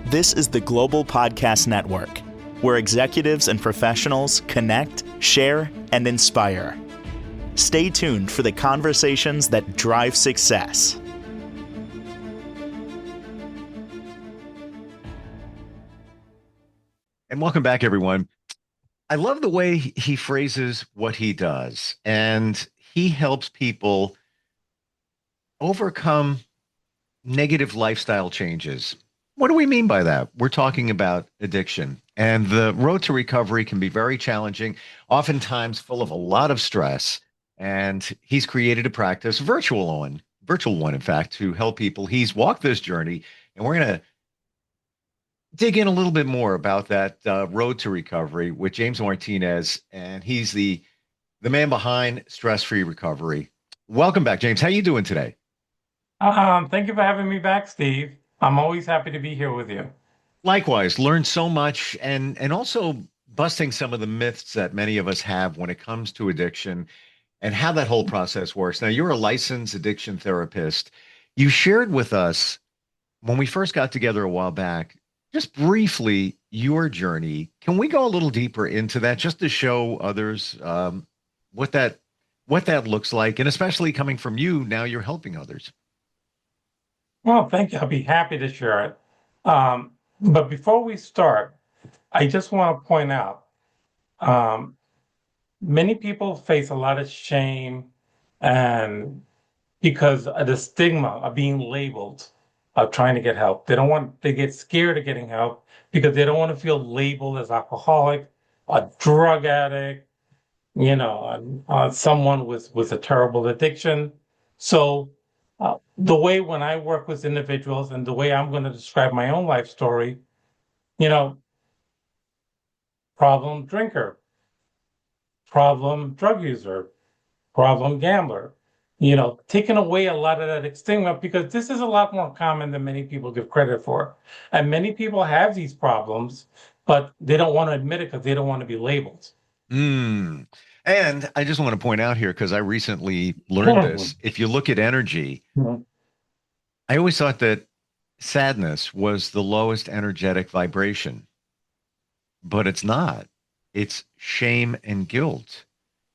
This is the Global Podcast Network, where executives and professionals connect, share, and inspire. Stay tuned for the conversations that drive success. And welcome back, everyone. I love the way he phrases what he does, and he helps people overcome negative lifestyle changes. What do we mean by that? We're talking about addiction, and the road to recovery can be very challenging, oftentimes full of a lot of stress. And he's created a practice, virtual one, in fact, to help people. He's walked this journey, and we're going to dig in a little bit more about that road to recovery with James Martinez, and he's the man behind Stress-Free Recovery. Welcome back, James. How you doing today? Thank you for having me back, Steve. I'm always happy to be here with you. Likewise, learned so much, and also busting some of the myths that many of us have when it comes to addiction and how that whole process works. Now, you're a licensed addiction therapist. You shared with us when we first got together a while back, just briefly, your journey. Can we go a little deeper into that just to show others what that looks like, and especially coming from you, now you're helping others? Well, thank you. I'll be happy to share it. But before we start, I just want to point out, many people face a lot of shame and because of the stigma of being labeled, of trying to get help. They get scared of getting help because they don't want to feel labeled as alcoholic, a drug addict, someone with a terrible addiction. So the way when I work with individuals and the way I'm going to describe my own life story, problem drinker, problem drug user, problem gambler, taking away a lot of that stigma, because this is a lot more common than many people give credit for. And many people have these problems, but they don't want to admit it because they don't want to be labeled. And I just want to point out here, because I recently learned this, if you look at energy, I always thought that sadness was the lowest energetic vibration, but it's not. It's shame and guilt.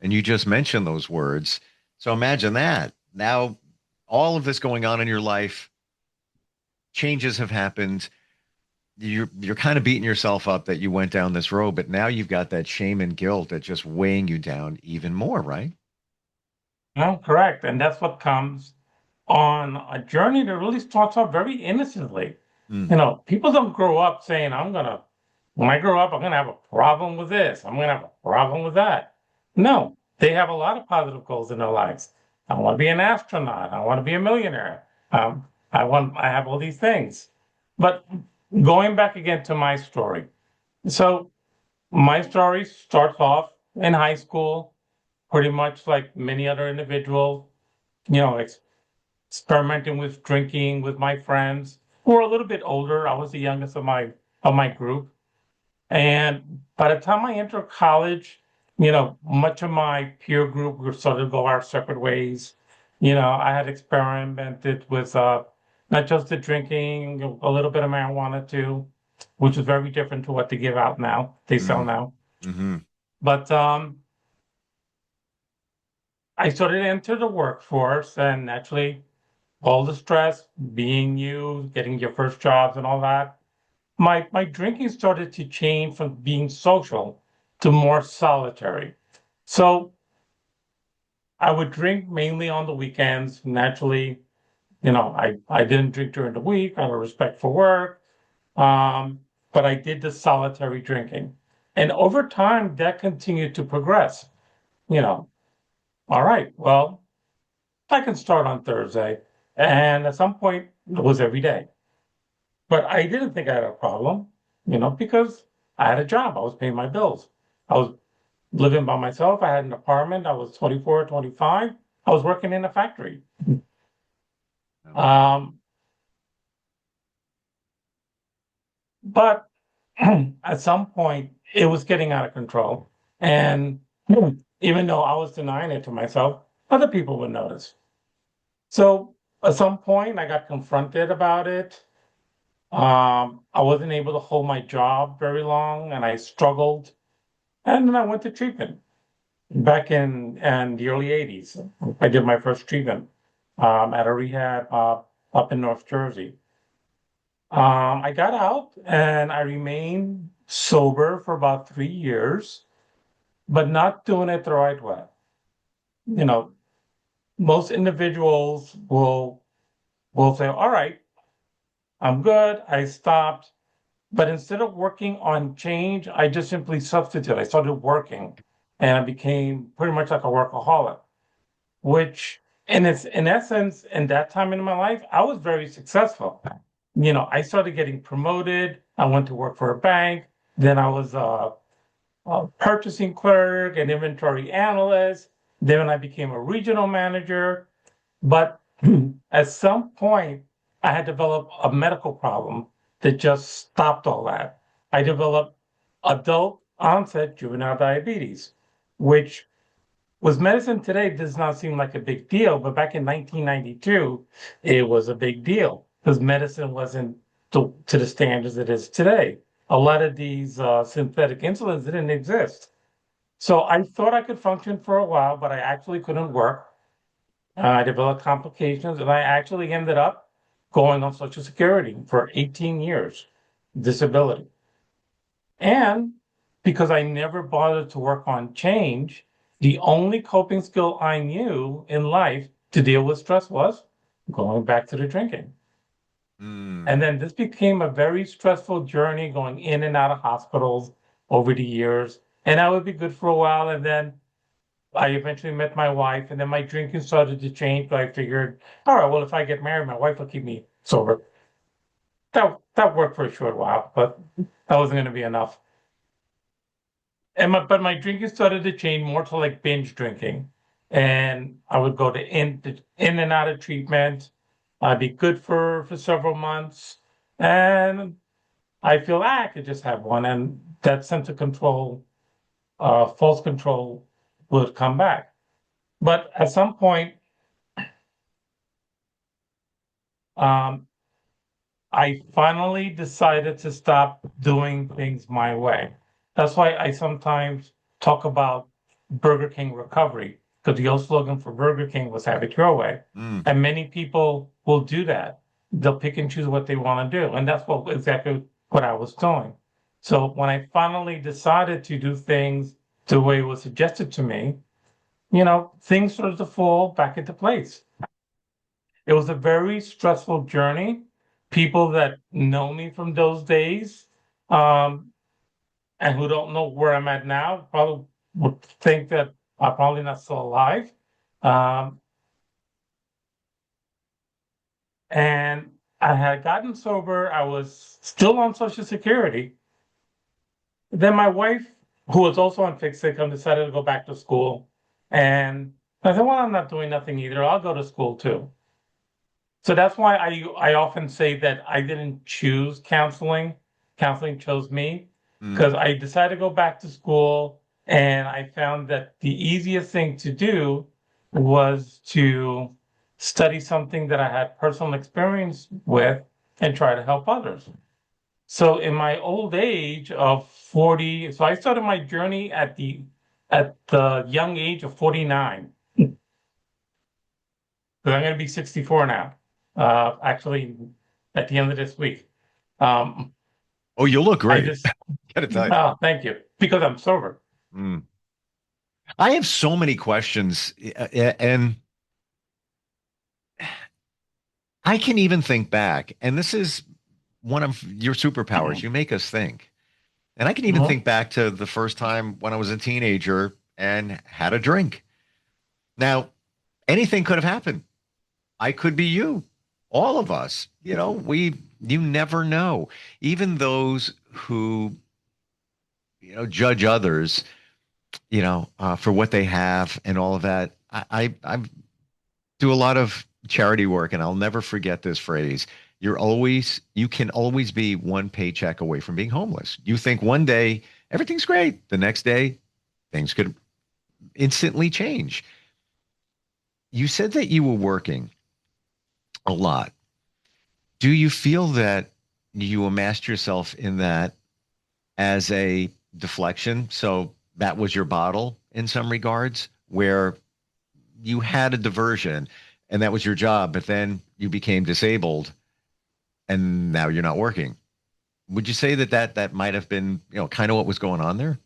And you just mentioned those words. So imagine that. Now, all of this going on in your life, changes have happened. You're kind of beating yourself up that you went down this road, but now you've got that shame and guilt that's just weighing you down even more, right? No, correct. And that's what comes on a journey that really starts off very innocently. People don't grow up saying, when I grow up, I'm going to have a problem with this. I'm going to have a problem with that. No, they have a lot of positive goals in their lives. I want to be an astronaut. I want to be a millionaire. I have all these things. But going back again to my story. So my story starts off in high school, pretty much like many other individuals, experimenting with drinking with my friends who were a little bit older. I was the youngest of my group. And by the time I entered college, much of my peer group were started to go our separate ways. I had experimented with not just the drinking, a little bit of marijuana too, which is very different to what they give out now, they sell now. Mm-hmm. But I started to enter the workforce, and naturally, all the stress, being you, getting your first jobs and all that, my drinking started to change from being social to more solitary. So I would drink mainly on the weekends. Naturally, I didn't drink during the week out of respect for work. But I did the solitary drinking. And over time, that continued to progress. All right, well, I can start on Thursday. And at some point, it was every day. But I didn't think I had a problem, because I had a job. I was paying my bills. I was living by myself. I had an apartment. I was 24, 25. I was working in a factory. But at some point, it was getting out of control. And even though I was denying it to myself, other people would notice. So at some point, I got confronted about it. I wasn't able to hold my job very long and I struggled. And then I went to treatment back in the early 80s. I did my first treatment at a rehab up in North Jersey. I got out and I remained sober for about 3 years, but not doing it the right way. You know, most individuals will say, all right, I'm good, I stopped. But instead of working on change, I just simply substituted. I started working and I became pretty much like a workaholic, which in essence, in that time in my life, I was very successful. I started getting promoted. I went to work for a bank. Then I was a purchasing clerk, an inventory analyst. Then I became a regional manager. But at some point, I had developed a medical problem that just stopped all that. I developed adult onset juvenile diabetes, which was medicine today does not seem like a big deal, but back in 1992, it was a big deal because medicine wasn't to the standards it is today. A lot of these synthetic insulins didn't exist. So I thought I could function for a while, but I actually couldn't work. I developed complications, and I actually ended up going on Social Security for 18 years, disability. And because I never bothered to work on change, the only coping skill I knew in life to deal with stress was going back to the drinking. And then this became a very stressful journey going in and out of hospitals over the years. And I would be good for a while. And then I eventually met my wife, and then my drinking started to change. But I figured, all right, well, if I get married, my wife will keep me sober. That worked for a short while, but that wasn't going to be enough. But my drinking started to change more to like binge drinking, and I would go in and out of treatment. I'd be good for several months, and I feel I could just have one, and that sense of control, false control, would come back. But at some point, um, I finally decided to stop doing things my way. That's why I sometimes talk about Burger King recovery, because the old slogan for Burger King was have it your way. Mm. And many people will do that. They'll pick and choose what they want to do. And that's exactly what I was doing. So when I finally decided to do things the way it was suggested to me, things started to fall back into place. It was a very stressful journey. People that know me from those days, um, and who don't know where I'm at now probably would think that I'm probably not still alive. Um, and I had gotten sober. I was still on Social Security. Then my wife, who was also on fixed income, decided to go back to school. And I said, well, I'm not doing nothing either. I'll go to school too. So that's why I often say that I didn't choose counseling. Counseling chose me Mm. because I decided to go back to school, and I found that the easiest thing to do was to study something that I had personal experience with and try to help others. So in my old age of 40, so I started my journey at the young age of 49. Because I'm going to be 64 now. Actually, at the end of this week. Um, Oh, you look I great. just, Gotta tell you. oh, thank you, because I'm sober. Mm. I have so many questions, and I can even think back, and this is one of your superpowers. You make us think. And I can even Mhm. think back to the first time when I was a teenager and had a drink. Now, anything could have happened. I could be you, all of us. You never know. Even those who, judge others, for what they have and all of that. I do a lot of charity work, and I'll never forget this phrase. You can always be one paycheck away from being homeless. You think one day everything's great. The next day, things could instantly change. You said that you were working a lot. Do you feel that you amassed yourself in that as a deflection. So that was your bottle in some regards, where you had a diversion and that was your job, but then you became disabled and now you're not working. Would you say that that might have been, kind of what was going on there?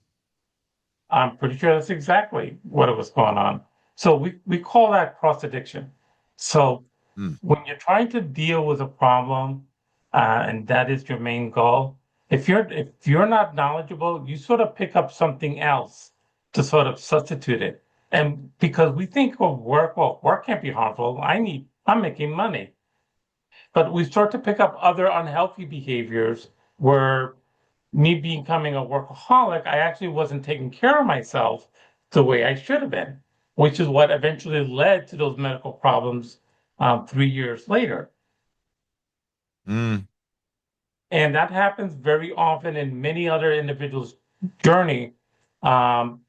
I'm pretty sure that's exactly what it was going on. So we call that cross addiction. So Mm. when you're trying to deal with a problem, and that is your main goal, if you're not knowledgeable, you sort of pick up something else to sort of substitute it. And because we think of work, well, work can't be harmful. I'm making money. But we start to pick up other unhealthy behaviors where me becoming a workaholic, I actually wasn't taking care of myself the way I should have been, which is what eventually led to those medical problems 3 years later. Mm. And that happens very often in many other individuals' journey. Um,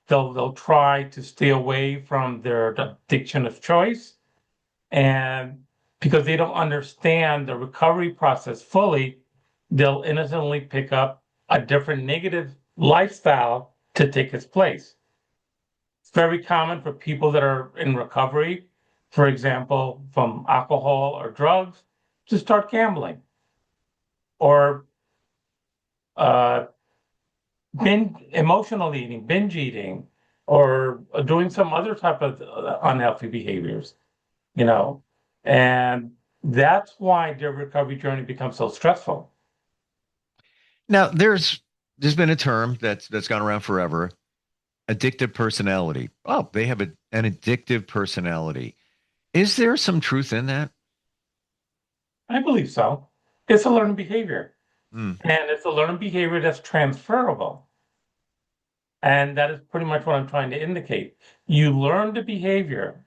they'll try to stay away from their addiction of choice, and because they don't understand the recovery process fully, they'll innocently pick up a different negative lifestyle to take its place. It's very common for people that are in recovery, for example, from alcohol or drugs, to start gambling or uh, emotional eating, binge eating, or doing some other type of unhealthy behaviors, you know, and that's why their recovery journey becomes so stressful. Now, there's been a term that's gone around forever, addictive personality. Oh, they have an addictive personality. Is there some truth in that? I believe so. It's a learned behavior, Mm. and it's a learned behavior that's transferable. And that is pretty much what I'm trying to indicate. You learn the behavior,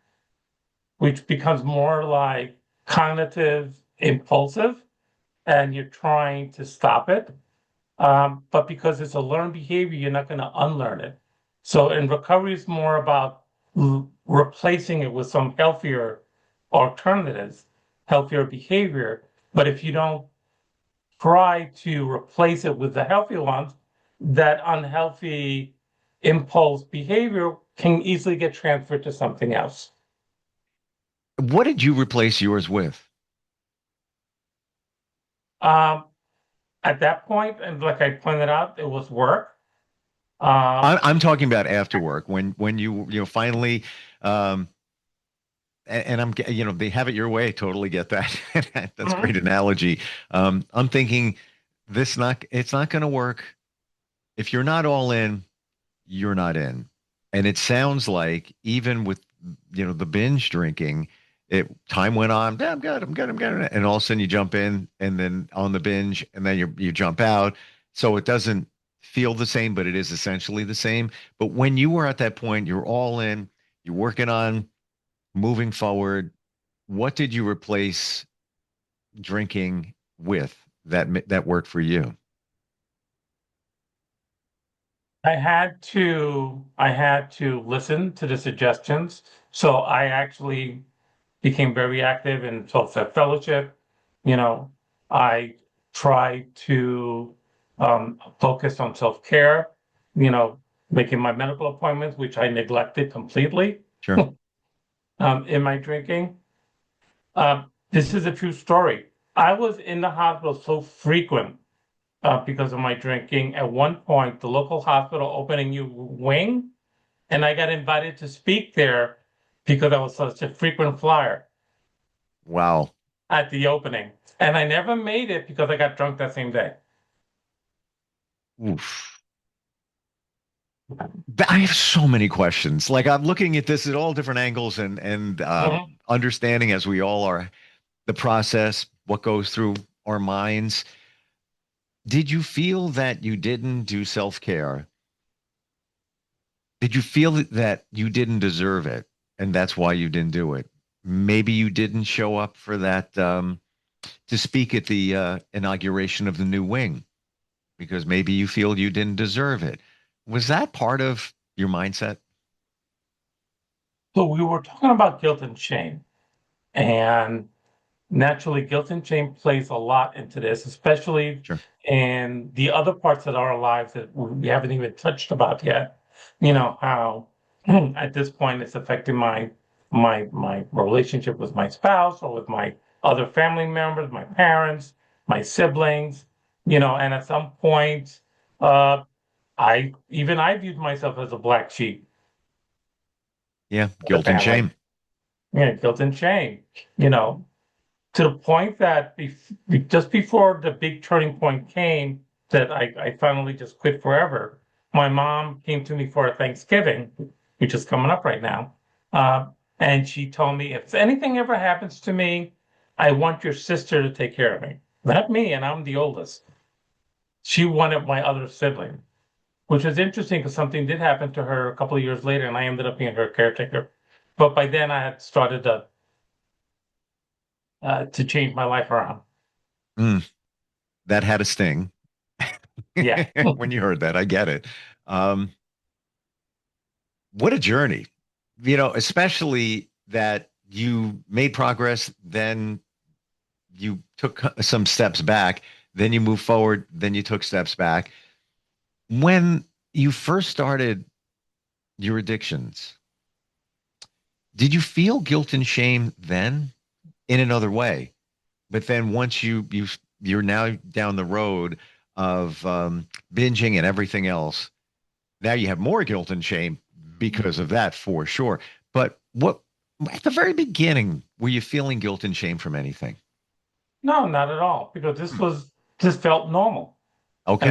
which becomes more like cognitive impulsive, and you're trying to stop it. But because it's a learned behavior, you're not going to unlearn it. So in recovery, it's more about replacing it with some healthier alternatives, healthier behavior. But if you don't try to replace it with the healthy ones, that unhealthy impulse behavior can easily get transferred to something else. What did you replace yours with? Um, at that point, and like I pointed out, it was work. Um, I'm talking about after work when you finally um and they have it your way. Totally get that. That's a great mhm. analogy. I'm thinking it's not going to work if you're not all in. You're not in, and it sounds like even with the binge drinking, it time went on. "Yeah, I'm good. I'm good. I'm good," and all of a sudden you jump in, and then on the binge, and then you jump out. So it doesn't feel the same, but it is essentially the same. But when you were at that point, you're all in. You're working on moving forward. What did you replace drinking with that worked for you? I had to listen to the suggestions. So I actually became very active in self fellowship. You know, I tried to focus on self care. You know, making my medical appointments, which I neglected completely Sure. in my drinking. This is a true story. I was in the hospital so frequent because of my drinking. At one point, the local hospital opened a new wing, and I got invited to speak there because I was such a frequent flyer Wow. at the opening. And I never made it because I got drunk that same day. Oof. I have so many questions. Like I'm looking at this at all different angles and Mhm. understanding as we all are the process, what goes through our minds. Did you feel that you didn't do self-care? Did you feel that you didn't deserve it and that's why you didn't do it? Maybe you didn't show up for that to speak at the inauguration of the new wing because maybe you feel you didn't deserve it. Was that part of your mindset? So we were talking about guilt and shame. And naturally guilt and shame plays a lot into this, especially Sure. in the other parts of our lives that we haven't even touched about yet. How at this point it's affecting my relationship with my spouse or with my other family members, my parents, my siblings, and at some point, uh, I viewed myself as a black sheep Yeah. of the Guilt and family. shame. Yeah, guilt and shame, you know, to the point that just before the big turning point came, that I finally just quit forever. My mom came to me for a Thanksgiving, which is coming up right now. Uh, and she told me, if anything ever happens to me, I want your sister to take care of me. Not me, and I'm the oldest. She wanted my other sibling, which was interesting because something did happen to her a couple of years later, and I ended up being her caretaker. But by then, I had started to change my life around. Mm, that had a sting. Yeah. When you heard that, I get it. Um, what a journey, especially that you made progress, then you took some steps back, then you moved forward, then you took steps back. When you first started your addictions, did you feel guilt and shame then in another way? But then once you're now down the road of binging and everything else, now you have more guilt and shame because of that for sure. But what at the very beginning were you feeling guilt and shame from anything? No, not at all, because this felt normal, and Okay.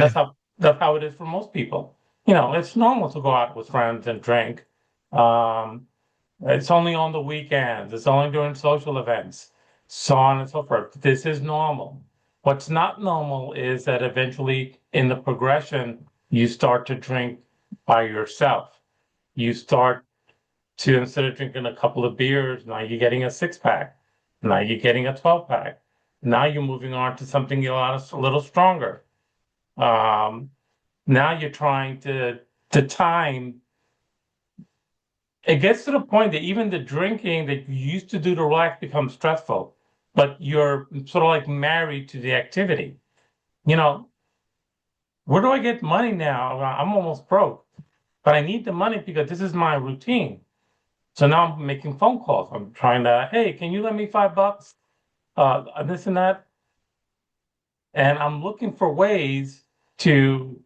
that's how it is for most people. It's normal to go out with friends and drink. Um, it's only on the weekends. It's only during social events, so on and so forth. This is normal. What's not normal is that eventually, in the progression, you start to drink by yourself. You start to, instead of drinking a couple of beers, now you're getting a 6 pack. Now you're getting a 12 pack. Now you're moving on to something a little stronger. Um, Now you're trying to time. It gets to the point that even the drinking that you used to do to relax becomes stressful, but you're sort of like married to the activity. You know, where do I get money now? I'm almost broke, but I need the money because this is my routine. So now I'm making phone calls. I'm trying to, hey, can you lend me $5? This and that. And I'm looking for ways to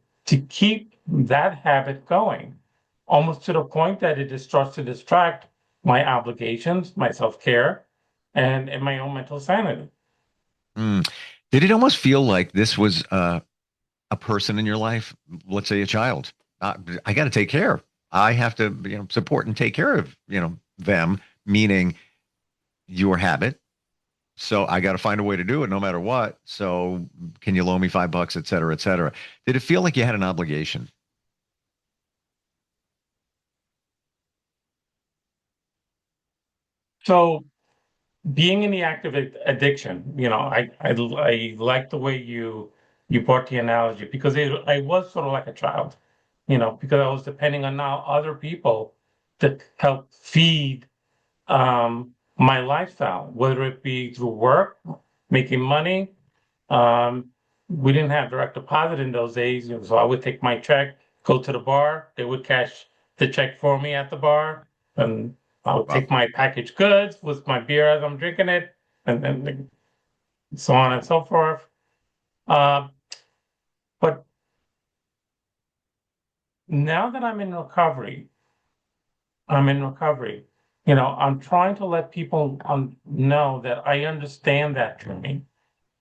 keep that habit going, almost to the point that it just starts to distract my obligations, my self-care, and my own mental sanity. Mm. Did it almost feel like this was a person in your life, let's say a child? I got to take care. I have to, support and take care of, them, meaning your habit. So I got to find a way to do it no matter what. So can you loan me $5, et cetera, et cetera? Did it feel like you had an obligation? So being in the active addiction, I like the way you brought the analogy because I was sort of like a child, because I was depending on now other people to help feed my lifestyle, whether it be through work, making money. Um, we didn't have direct deposit in those days, so I would take my check, go to the bar, they would cash the check for me at the bar, and I would Well, take my packaged goods with my beer as I'm drinking it, and then so on and so forth. Uh, but now that I'm in recovery. I'm trying to let people know that I understand that journey.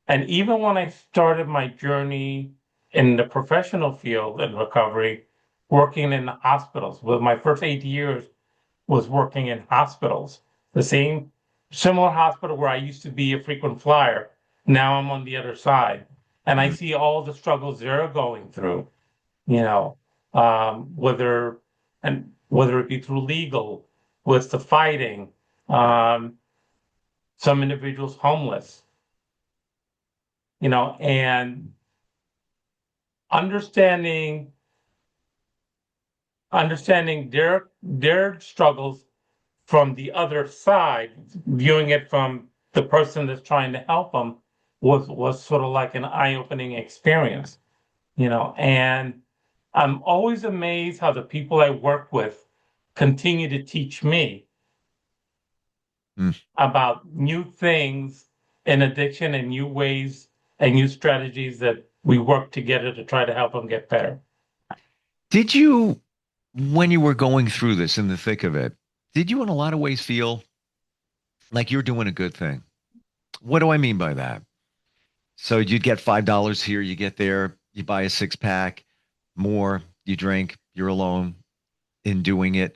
And even when I started my journey in the professional field in recovery, working in the hospitals, well, my first 8 years was working in hospitals, the same similar hospital where I used to be a frequent flyer. Now I'm on the other side, and I mm, see all the struggles they're going through. You know, whether it be through legal, with the fighting, um, some individuals homeless. And understanding understanding their struggles from the other side, viewing it from the person that's trying to help them was sort of like an eye-opening experience, and I'm always amazed how the people I work with continue to teach me Mm. about new things in addiction and new ways and new strategies that we work together to try to help them get better. Did you, when you were going through this in the thick of it, did you in a lot of ways feel like you're doing a good thing? What do I mean by that? So you'd get $5 here, you get there, you buy a six pack, more, you drink, you're alone in doing it.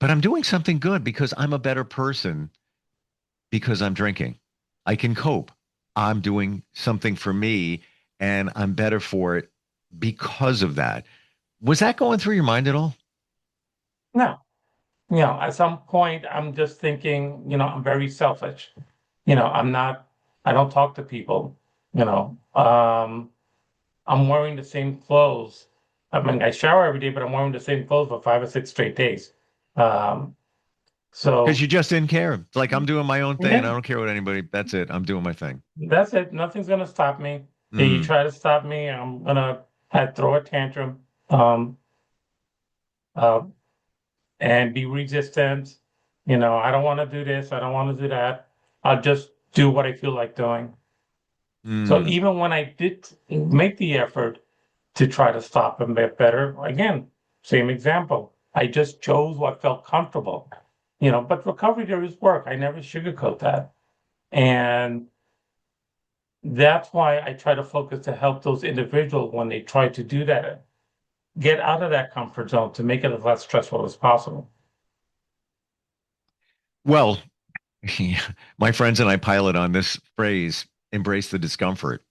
But I'm doing something good because I'm a better person because I'm drinking. I can cope. I'm doing something for me and I'm better for it because of that. Was that going through your mind at all? No, at some point, I'm just thinking, I'm very selfish. I'm not, I don't talk to people, I'm wearing the same clothes. I mean, I shower every day, but I'm wearing the same clothes for 5 or 6 straight days. Um, Because so you just didn't care. It's like I'm doing my own thing and I yeah, don't care what anybody. That's it. I'm doing my thing. that's it. Nothing's gonna stop me. If you Mm. try to stop me, I'm gonna have throw a tantrum, uh, and be resistant. I don't want to do this. I don't want to do that. I'll just do what I feel like doing. So Mm. even when I did make the effort to try to stop and get better, again, same example. I just chose what felt comfortable. But recovery there is work. I never sugarcoat that. And that's why I try to focus to help those individuals when they try to do that, get out of that comfort zone to make it as less stressful as possible. Well, my friends and I pilot on this phrase, embrace the discomfort,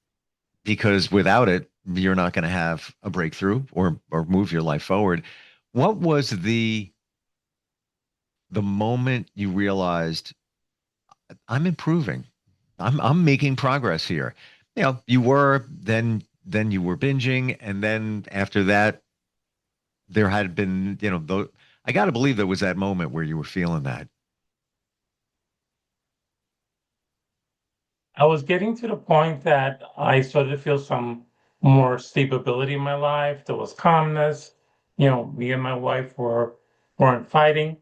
because without it, you're not going to have a breakthrough or move your life forward. What was the moment you realized I'm improving? I'm making progress here. You were then you were binging, and then after that, there had been, I got to believe there was that moment where you were feeling that. I was getting to the point that I started to feel some more stability in my life. There was calmness. Me and my wife weren't fighting.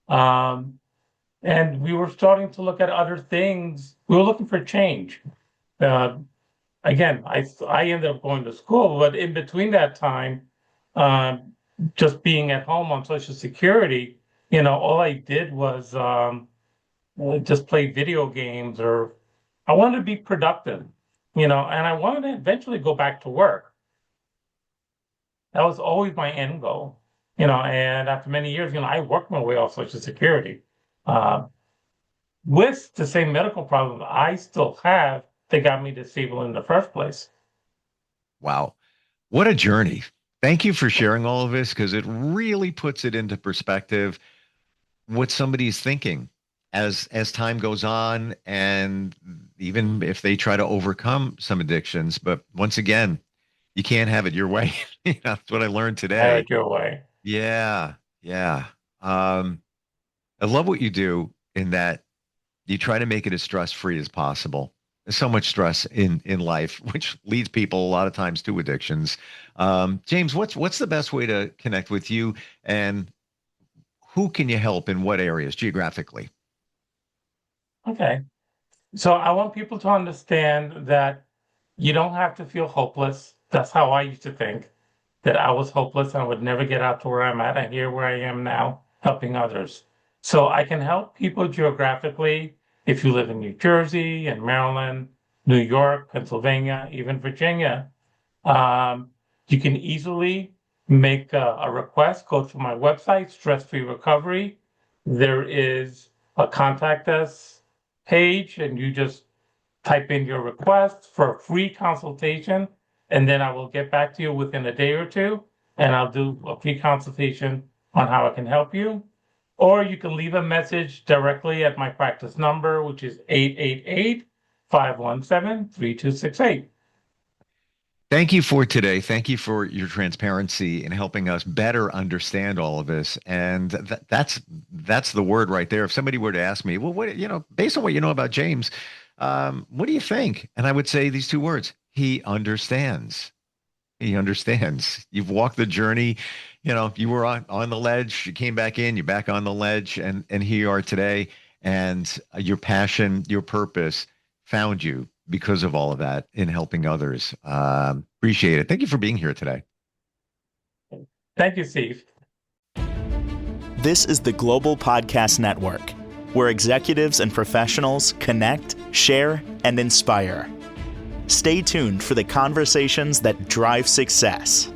Um, and we were starting to look at other things. We were looking for change. Uh, Again, I ended up going to school, but in between that time, um, just being at home on Social Security, all I did was just play video games, or I wanted to be productive, and I wanted to eventually go back to work. That was always my end goal, and after many years, I worked my way off Social Security. Uh, with the same medical problems I still have that got me disabled in the first place. Wow. What a journey. Thank you for sharing all of this because it really puts it into perspective what somebody's thinking as time goes on and even if they try to overcome some addictions. But once again, you can't have it your way. That's what I learned Have today. it your way. Yeah. Yeah. Um, I love what you do in that you try to make it as stress free as possible. There's so much stress in life, which leads people a lot of times to addictions. James, what's the best way to connect with you, and who can you help in what areas geographically? Okay. So I want people to understand that you don't have to feel hopeless. That's how I used to think, that I was hopeless and I would never get out to where I'm at. And here where I am now, helping others. So I can help people geographically if you live in New Jersey and Maryland, New York, Pennsylvania, even Virginia. Um, you can easily make a request, go to my website, Stress Free Recovery. There is a contact us page, and you just type in your request for a free consultation, and then I will get back to you within a day or two, and I'll do a free consultation on how I can help you. Or you can leave a message directly at my practice number, which is 888 517 3268. Thank you for today. Thank you for your transparency in helping us better understand all of this. And that's the word right there. If somebody were to ask me, well, what, based on what you know about James, what do you think? And I would say these two words: he understands. He understands. You've walked the journey. You were on the ledge. You came back in. You're back on the ledge, and here you are today. And your passion, your purpose, found you because of all of that in helping others. Appreciate it. Thank you for being here today. Thank you, Steve. This is the Global Podcast Network, where executives and professionals connect, share, and inspire. Stay tuned for the conversations that drive success.